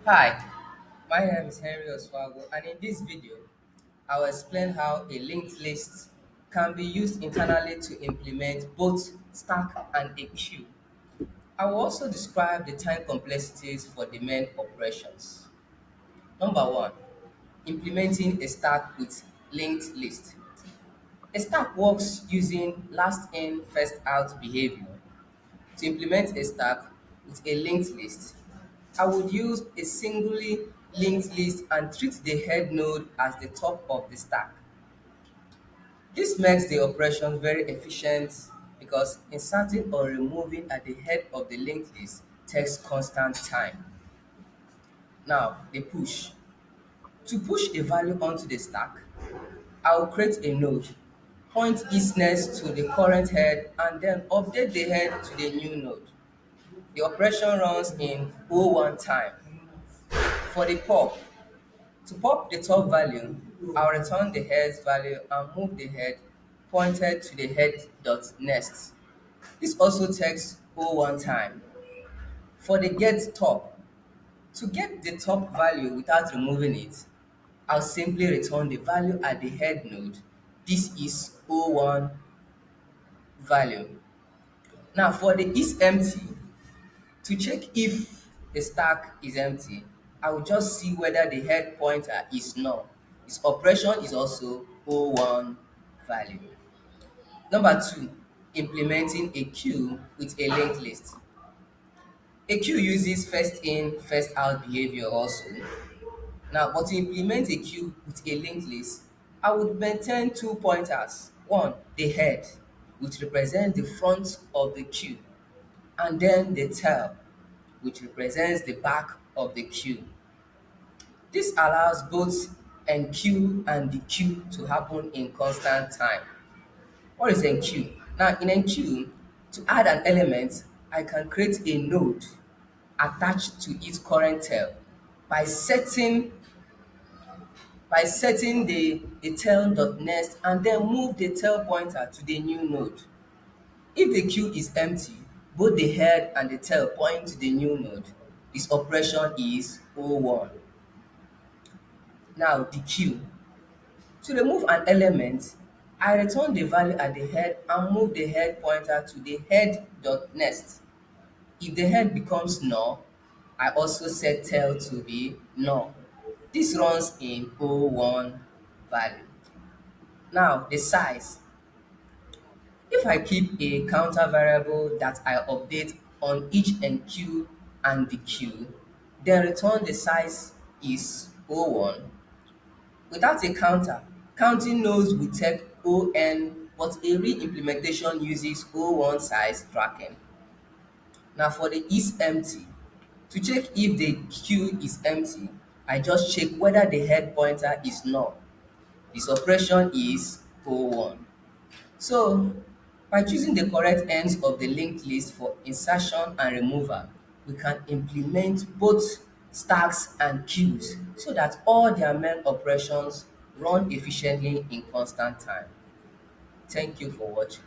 Hi, my name is Henry Oswago, and in this video, I will explain how a linked list can be used internally to implement both stack and a queue. I will also describe the time complexities for the main operations. Number one, implementing a stack with linked list. A stack works using last in, first out behavior. To implement a stack with a linked list, I would use a singly linked list and treat the head node as the top of the stack. This makes the operation very efficient because inserting or removing at the head of the linked list takes constant time. Now, the push. To push a value onto the stack, I will create a node, point its next to the current head, and then update the head to the new node. The operation runs in O1 time. For the pop, to pop the top value, I'll return the head's value and move the head pointed to the head dot next. This also takes O1 time. For the get top, to get the top value without removing it, I'll simply return the value at the head node. This is O1 value. Now for the is empty, to check if the stack is empty, I will just see whether the head pointer is null. Its operation is also O1 value. Number two, implementing a queue with a linked list. A queue uses first in, first out behavior also. Now, but to implement a queue with a linked list, I would maintain two pointers. One, the head, which represents the front of the queue, and then the tail, which represents the back of the queue. This allows both enqueue and dequeue to happen in constant time. What is enqueue? Now, in enqueue, to add an element, I can create a node attached to its current tail by setting the tail dot next and then move the tail pointer to the new node. If the queue is empty, both the head and the tail point to the new node. This operation is O1. Now the queue. To remove an element, I return the value at the head and move the head pointer to the head dot next. If the head becomes null, I also set tail to be null. This runs in O1 value. Now the size. If I keep a counter variable that I update on each enqueue and dequeue, then return the size is O1. Without a counter, counting nodes will take ON, but a re-implementation uses O1 size tracking. Now for the is empty, to check if the queue is empty, I just check whether the head pointer is null. This operation is O1. So, by choosing the correct ends of the linked list for insertion and removal, we can implement both stacks and queues so that all their main operations run efficiently in constant time. Thank you for watching.